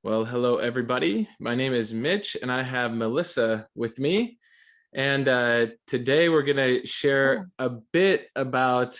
Well, hello, everybody. My name is Mitch, and I have Melissa with me. And today we're going to share Oh, a bit about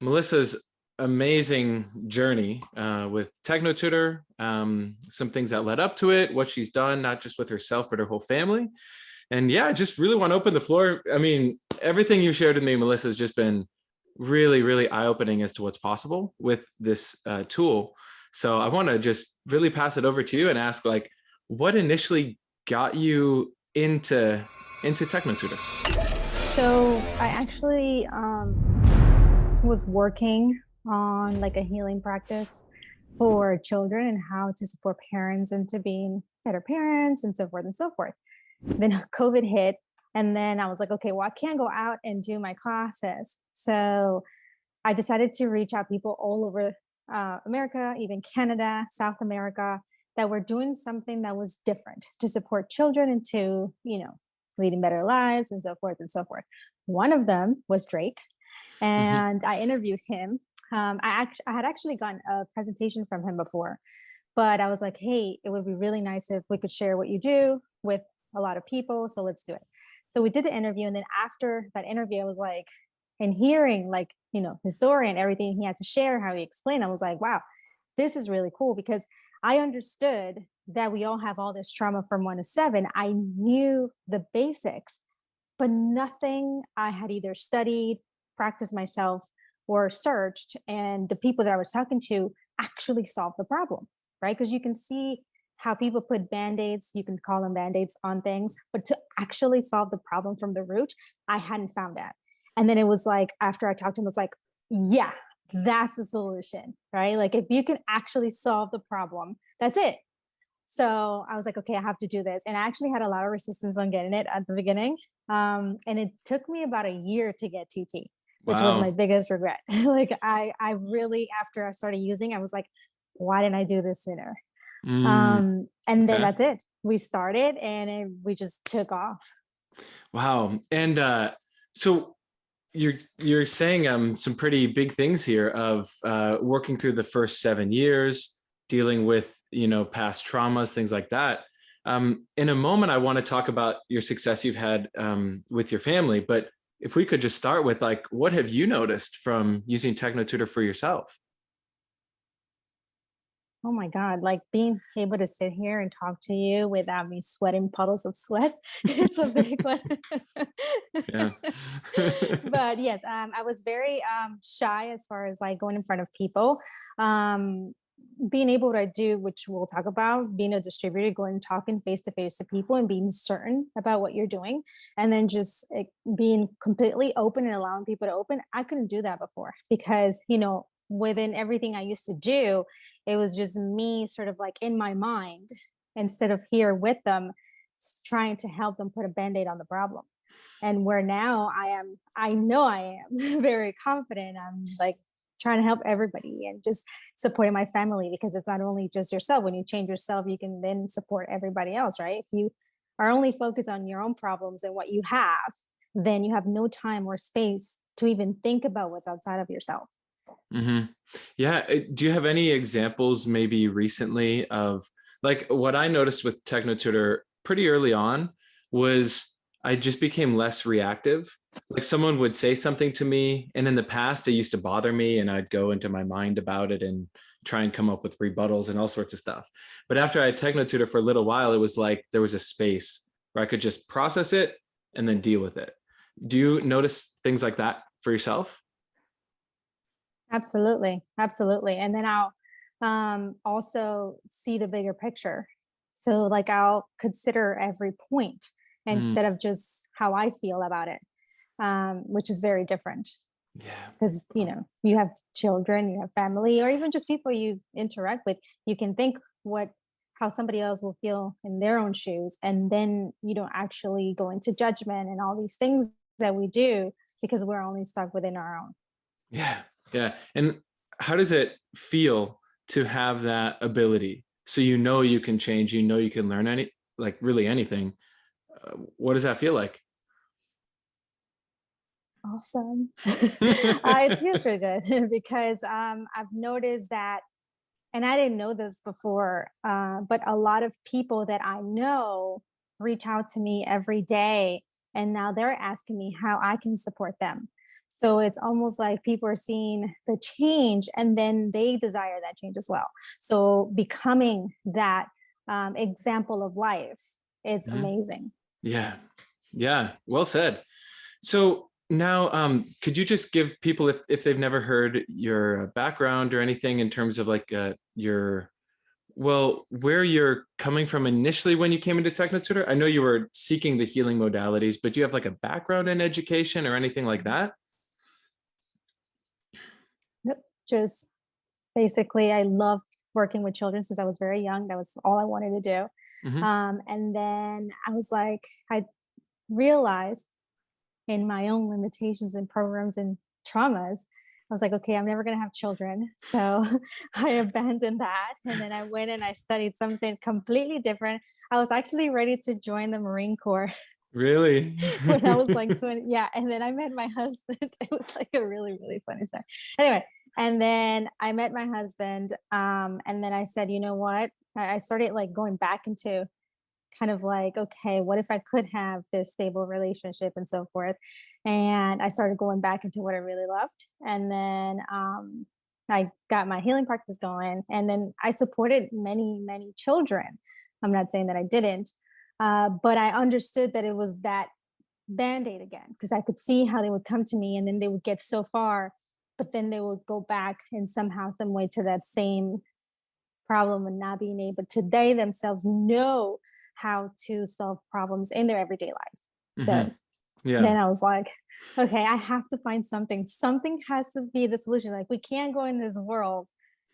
Melissa's amazing journey with TechnoTutor, some things that led up to it, what she's done, not just with herself, but her whole family. And yeah, I just really want to open the floor. I mean, everything you shared with me, Melissa, has just been really, really eye-opening as to what's possible with this tool. So I want to just really pass it over to you and ask, like, what initially got you into TechnoTutor? so I actually was working on like a healing practice for children and how to support parents into being better parents and so forth and so forth. Then COVID hit, and then I was like, okay, well, I can't go out and do my classes. So I decided to reach out people all over America, even Canada, South America, that were doing something that was different to support children into, leading better lives and so forth and so forth. One of them was Drake, Hmm. and I interviewed him. I had actually gotten a presentation from him before, but I was like, hey, it would be really nice if we could share what you do with a lot of people. So let's do it. So we did the interview. And then after that interview, I was like, and hearing like, his story and everything he had to share, how he explained, I was like, wow, this is really cool because I understood that we all have all this trauma from 1 to 7. I knew the basics, but nothing I had either studied, practiced myself, or searched. And the people that I was talking to actually solved the problem, right? Because you can see how people put band-aids, you can call them band-aids on things, but to actually solve the problem from the root, I hadn't found that. And then it was like, after I talked to him, it was like, yeah, that's the solution, right? Like if you can actually solve the problem, that's it. So I was like, okay, I have to do this. And I actually had a lot of resistance on getting it at the beginning. And it took me about a year to get TT, which was my Wow. biggest regret. Like I really, after I started using, I was like, why didn't I do this sooner? Mm, And then okay. that's it. We started and we just took off. Wow. And so you're saying some pretty big things here of working through the first 7 years, dealing with past traumas, things like that. In a moment, I want to talk about your success you've had with your family, but if we could just start with like, what have you noticed from using TechnoTutor for yourself? Oh my God, like being able to sit here and talk to you without me sweating puddles of sweat, it's a big one. Yeah. But yes, I was very shy as far as like going in front of people. Um, Being able to do, which we'll talk about, being a distributor, going talking face to face to people and being certain about what you're doing, and then just being completely open and allowing people to open. I couldn't do that before because, within everything I used to do, it was just me sort of like in my mind instead of here with them, trying to help them put a band-aid on the problem. And where now I know I am very confident. I'm like trying to help everybody and just supporting my family, because it's not only just yourself. When you change yourself, you can then support everybody else, right? If you are only focused on your own problems and what you have, then you have no time or space to even think about what's outside of yourself. Hmm. Yeah. Do you have any examples maybe recently of like what I noticed with TechnoTutor pretty early on was I just became less reactive. Like someone would say something to me, and in the past it used to bother me, and I'd go into my mind about it and try and come up with rebuttals and all sorts of stuff. But after I had TechnoTutor for a little while, it was like there was a space where I could just process it and then deal with it. Do you notice things like that for yourself? Absolutely. Absolutely. And then I'll also see the bigger picture. So, like, I'll consider every point Mm, instead of just how I feel about it, which is very different yeah. because, you have children, you have family, or even just people you interact with. You can think how somebody else will feel in their own shoes. And then you don't actually go into judgment and all these things that we do because we're only stuck within our own. Yeah, yeah. And how does it feel to have that ability? So you can change, you can learn like really anything. What does that feel like? Awesome. It feels really good because I've noticed that and I didn't know this before, but a lot of people that I know reach out to me every day, and now they're asking me how I can support them. So it's almost like people are seeing the change and then they desire that change as well. So becoming that example of life, it's Mhm. amazing. Yeah. Yeah. Well said. So now, could you just give people, if they've never heard your background or anything in terms of like your, well, where you're coming from initially when you came into TechnoTutor? I know you were seeking the healing modalities, but do you have like a background in education or anything like that? Yep. Just basically, I love working with children since I was very young. That was all I wanted to do. Hmm. And then I was like, I realized in my own limitations and programs and traumas, I was like, okay, I'm never going to have children. So I abandoned that. And then I went and I studied something completely different. I was actually ready to join the Marine Corps Really? when I was like 20. Yeah. And then I met my husband. It was like a really, really funny story. Anyway, and then I met my husband. And then I said, you know what? I started like going back into kind of like, okay, what if I could have this stable relationship and so forth? And I started going back into what I really loved. And then I got my healing practice going. And then I supported many, many children. I'm not saying that I didn't, but I understood that it was that band aid again, because I could see how they would come to me and then they would get so far, but then they would go back in somehow, some way to that same problem and not being able to they themselves know how to solve problems in their everyday life. Hmm. So Yeah. then I was like, okay, I have to find something. Something has to be the solution. Like we can't go in this world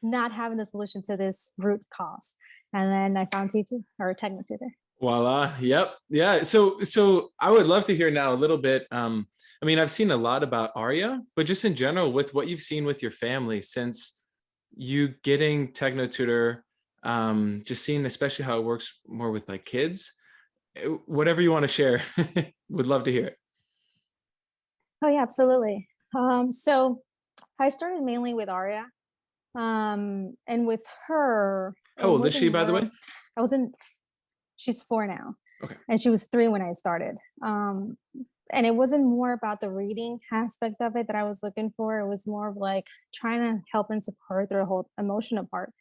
not having the solution to this root cause. And then I found T2 or Techno Tutor. Voila. Yep. Yeah. So I would love to hear now a little bit. I mean, I've seen a lot about Arya, but just in general, with what you've seen with your family since you getting Techno Tutor, just seeing especially how it works more with like kids, whatever you want to share, would love to hear it. Oh yeah, absolutely. So I started mainly with Aria. And with her, How it old is she, wasn't by the more way? of I wasn't she's 4 now, Okay. and she was 3 when I started. And it wasn't more about the reading aspect of it that I was looking for. It was more of like trying to help and support their whole emotional part.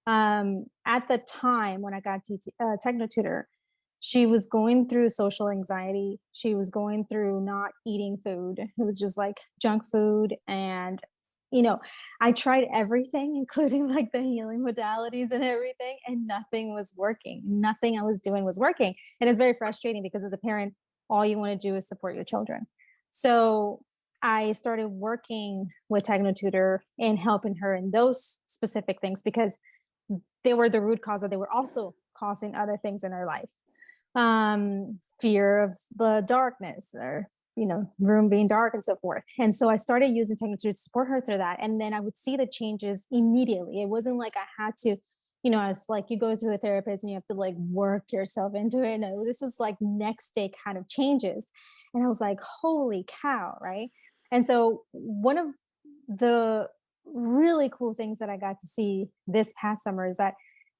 At the time when I got Techno Tutor, she was going through social anxiety. She was going through not eating food. It was just like junk food. And, you know, I tried everything, including like the healing modalities and everything, and nothing was working. Nothing I was doing was working. And it's very frustrating because as a parent, all you want to do is support your children. So I started working with Techno Tutor and helping her in those specific things because they were the root cause that they were also causing other things in her life. Fear of the darkness or room being dark and so forth. And so I started using technology to support her through that, and then I would see the changes immediately. It wasn't like I had to, it's like you go to a therapist and you have to like work yourself into it. No, this was like next day kind of changes. And I was like, holy cow, right? And so one of the really cool things that I got to see this past summer is that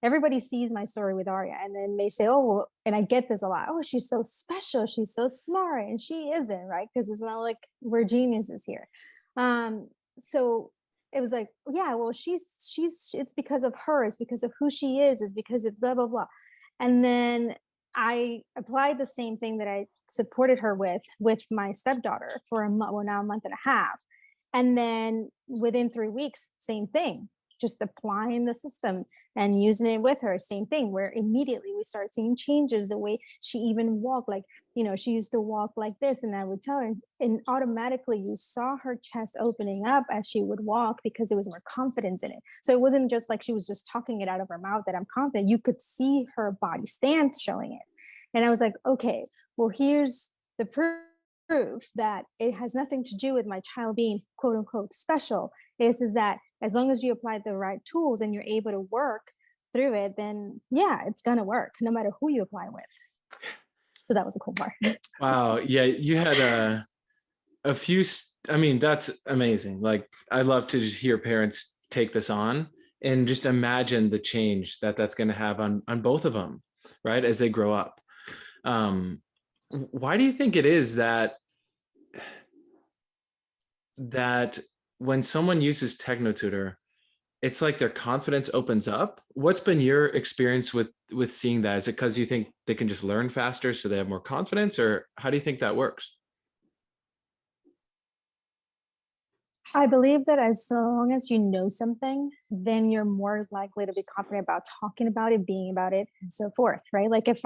everybody sees my story with Arya and then they say, oh, well, and I get this a lot. Oh, she's so special. She's so smart. And she isn't, right? Because it's not like we're geniuses here. So it was like, yeah, well, it's because of her. It's because of who she is. It's because of blah, blah, blah. And then I applied the same thing that I supported her with my stepdaughter for now a month and a half. And then within 3 weeks, same thing, just applying the system and using it with her, same thing, where immediately we start seeing changes, the way she even walked, like, she used to walk like this, and I would tell her, and automatically you saw her chest opening up as she would walk because there was more confidence in it. So it wasn't just like she was just talking it out of her mouth that I'm confident. You could see her body stance showing it. And I was like, okay, well, here's the proof that it has nothing to do with my child being quote unquote special. Is that as long as you apply the right tools and you're able to work through it, then yeah, it's gonna work no matter who you apply with. So that was a cool part. Wow. Yeah, you had a few. I mean, that's amazing. Like, I love to hear parents take this on and just imagine the change that that's going to have on both of them, right, as they grow up. um why do you think it is that when someone uses TechnoTutor, it's like their confidence opens up? What's been your experience with seeing that? Is it because you think they can just learn faster so they have more confidence, or how do you think that works? I believe that as long as you know something, then you're more likely to be confident about talking about it, being about it, and so forth, right? Like if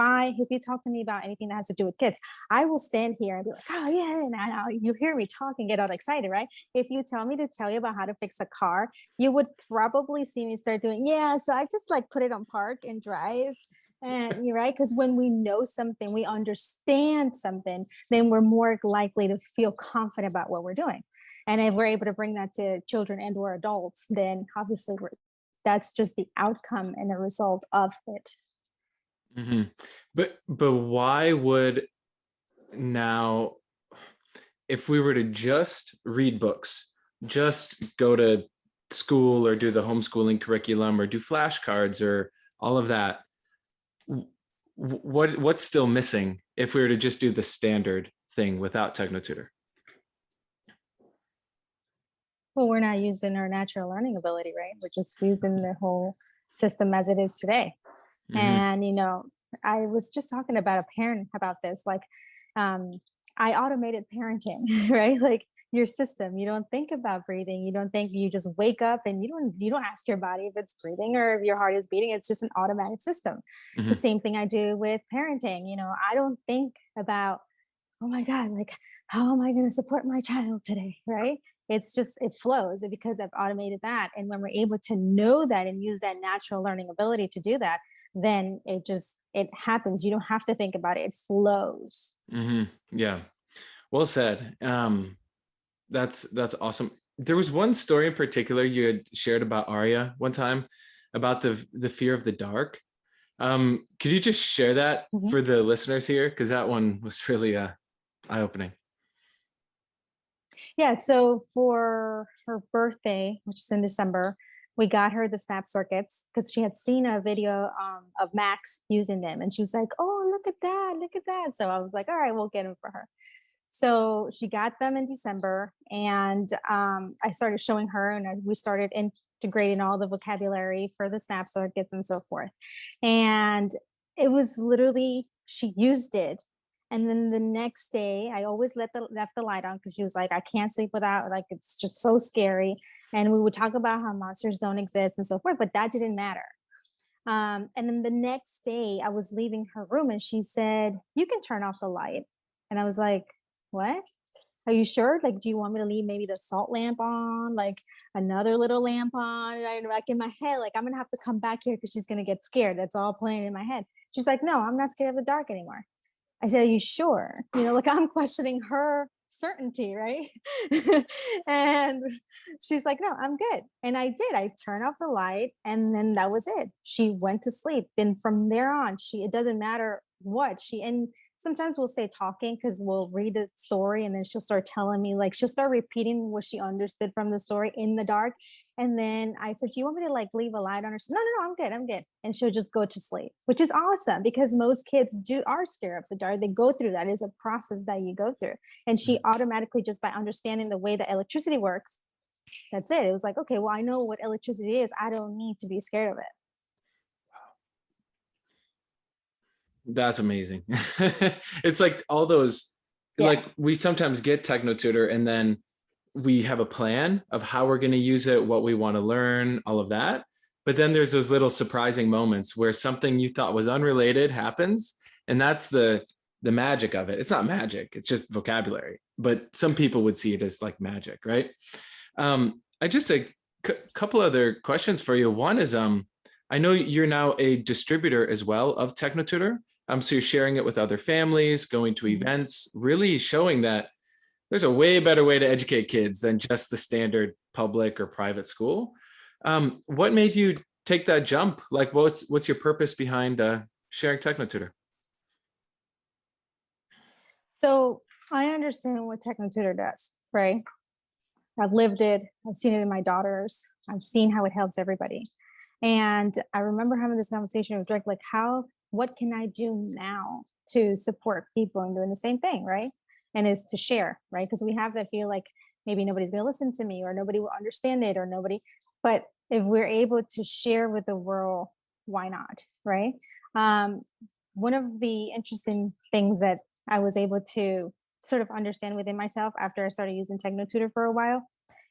you talk to me about anything that has to do with kids, I will stand here and be like, oh yeah, and you hear me talk and get all excited, right? If you tell me to tell you about how to fix a car, you would probably see me start doing, yeah, so I just like put it on park and drive. And you're right, because when we know something, we understand something, then we're more likely to feel confident about what we're doing. And if we're able to bring that to children and or adults, then obviously that's just the outcome and the result of it. Hmm. But why would now, if we were to just read books, just go to school or do the homeschooling curriculum or do flashcards or all of that, what's still missing if we were to just do the standard thing without TechnoTutor? Well, we're not using our natural learning ability, right? We're just using the whole system as it is today. Hmm. And, I was just talking about a parent about this. Like, um, I automated parenting, right? Like your system, you don't think about breathing. You don't think, you just wake up and you don't ask your body if it's breathing or if your heart is beating. It's just an automatic system. The Hmm. same thing I do with parenting. I don't think about, oh my God, like, how am I going to support my child today? Right. It's just, it flows because I've automated that. And when we're able to know that and use that natural learning ability to do that, then it happens. You don't have to think about it. It flows. Hmm. Yeah. Well said. That's awesome. There was one story in particular you had shared about Arya one time about the fear of the dark. Could you just share that Mhm. for the listeners here? Because that one was really eye-opening. Yeah. So for her birthday, which is in December, we got her the snap circuits because she had seen a video of Max using them. And she was like, oh, look at that. Look at that. So I was like, all right, we'll get them for her. So she got them in December, and I started showing her, and we started integrating all the vocabulary for the snap circuits and so forth. And it was literally, she used it. And then the next day, I always left the light on because she was like, I can't sleep without, like, it's just so scary. And we would talk about how monsters don't exist and so forth, but that didn't matter. And then the next day, I was leaving her room and she said, you can turn off the light. And I was like, what? Are you sure? Like, do you want me to leave maybe the salt lamp on, like another little lamp on? And I'm like in my head, like, I'm going to have to come back here because she's going to get scared. That's all playing in my head. She's like, no, I'm not scared of the dark anymore. I said, are you sure? Like I'm questioning her certainty, right? And she's like, no, I'm good. And I did. I turned off the light and then that was it. She went to sleep. Then from there on, it doesn't matter what and sometimes we'll stay talking because we'll read the story and then she'll start telling me, like, she'll start repeating what she understood from the story in the dark. And then I said, do you want me to like leave a light on her? She said, no, no, no, I'm good. I'm good. And she'll just go to sleep, which is awesome because most kids are scared of the dark. They go through that. It is a process that you go through. And she automatically, just by understanding the way that electricity works, that's it. It was like, okay, well, I know what electricity is. I don't need to be scared of it. That's amazing. It's like all those, Yeah. like we sometimes get TechnoTutor and then we have a plan of how we're going to use it, what we want to learn, all of that. But then there's those little surprising moments where something you thought was unrelated happens, and that's the magic of it. It's not magic; it's just vocabulary. But some people would see it as like magic, right? I just a couple other questions for you. One is, I know you're now a distributor as well of TechnoTutor. So you're sharing it with other families, going to Mhm. events, really showing that there's a way better way to educate kids than just the standard public or private school. What made you take that jump? Like, what's your purpose behind sharing TechnoTutor? So I understand what TechnoTutor does, right? I've lived it. I've seen it in my daughters. I've seen how it helps everybody. And I remember having this conversation with Drake, like, what can I do now to support people and doing the same thing, right? And is to share, right? Because we have that feel like maybe nobody's going to listen to me or nobody will understand it or nobody. But if we're able to share with the world, why not, right? Um, One of the interesting things that I was able to sort of understand within myself after I started using TechnoTutor for a while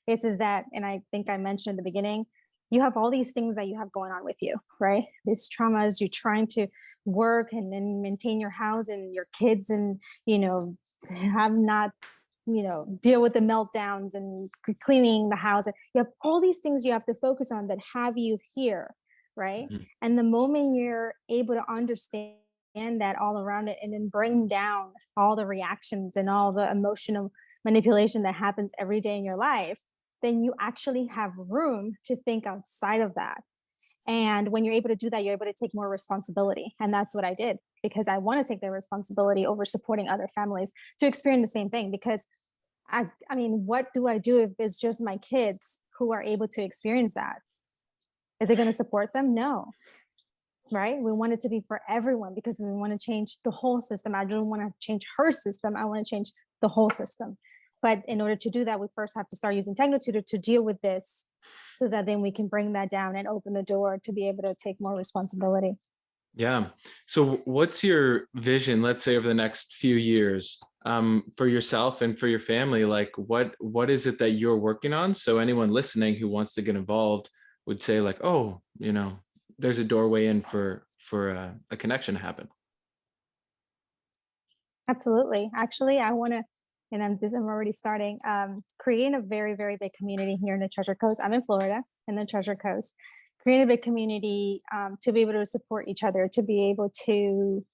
is that, and I think I mentioned in the beginning, you have all these things that you have going on with you, right? These traumas, you're trying to work and then maintain your house and your kids and, have not, deal with the meltdowns and cleaning the house. You have all these things you have to focus on that have you here, right? Mhm. And the moment you're able to understand that all around it and then bring down all the reactions and all the emotional manipulation that happens every day in your life, then you actually have room to think outside of that. And when you're able to do that, you're able to take more responsibility. And that's what I did because I want to take the responsibility over supporting other families to experience the same thing. Because I mean, what do I do if it's just my kids who are able to experience that? Is it going to support them? No, right? We want it to be for everyone because we want to change the whole system. I don't want to change her system. I want to change the whole system. But in order to do that, we first have to start using TechnoTutor to deal with this so that then we can bring that down and open the door to be able to take more responsibility. Yeah. So what's your vision, let's say over the next few years, for yourself and for your family? Like what is it that you're working on? So anyone listening who wants to get involved would say like, oh, there's a doorway in for a connection to happen. Absolutely. Actually, I want to, and I'm already starting, creating a very, very big community here in the Treasure Coast. I'm in Florida, in the Treasure Coast. Create a big community to be able to support each other, to be able to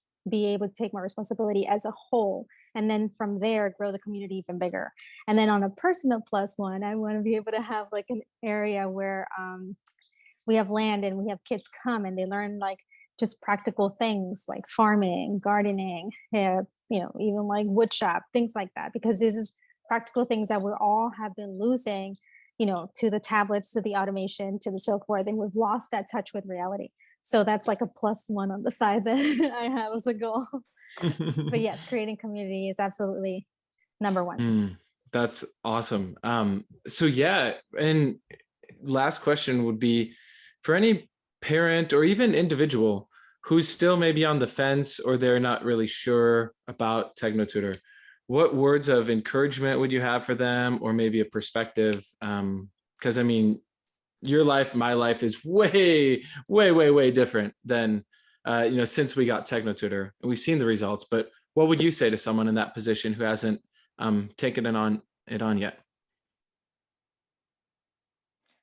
take more responsibility as a whole. And then from there, grow the community even bigger. And then on a personal plus one, I want to be able to have like an area where we have land and we have kids come and they learn like just practical things like farming, gardening, even like wood shop, things like that, because this is practical things that we all have been losing, to the tablets, to the automation, to the so forth. And we've lost that touch with reality. So that's like a plus one on the side that I have as a goal. But yes, creating community is absolutely number one. Mm, that's awesome. So yeah, and last question would be for any parent or even individual who's still maybe on the fence or they're not really sure about TechnoTutor, what words of encouragement would you have for them, or maybe a perspective? Because I mean, your life, my life is way, way, way, way different than since we got TechnoTutor and we've seen the results. But what would you say to someone in that position who hasn't taken it on yet?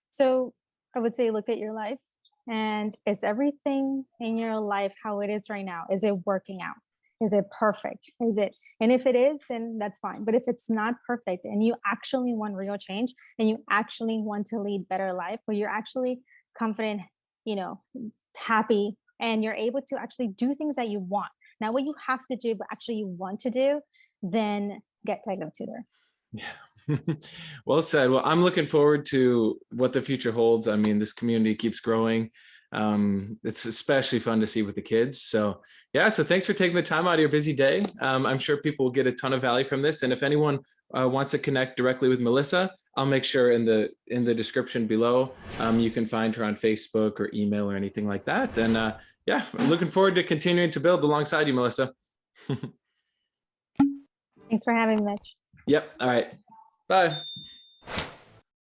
So I would say look at your life, and is everything in your life how it is right now? Is it working out? Is it perfect? Is it, and if it is, then that's fine. But if it's not perfect and you actually want real change and you actually want to lead better life where you're actually confident, you know, happy, and you're able to actually do things that you want, not what you have to do, but actually you want to do, then get Techno Tutor. Yeah. Well said. Well, I'm looking forward to what the future holds. I mean, this community keeps growing. It's especially fun to see with the kids. So yeah, so thanks for taking the time out of your busy day. I'm sure people will get a ton of value from this. And if anyone wants to connect directly with Melissa, I'll make sure in the description below, you can find her on Facebook or email or anything like that. And yeah, I'm looking forward to continuing to build alongside you, Melissa. Thanks for having me, Mitch. Yep. All right. Bye.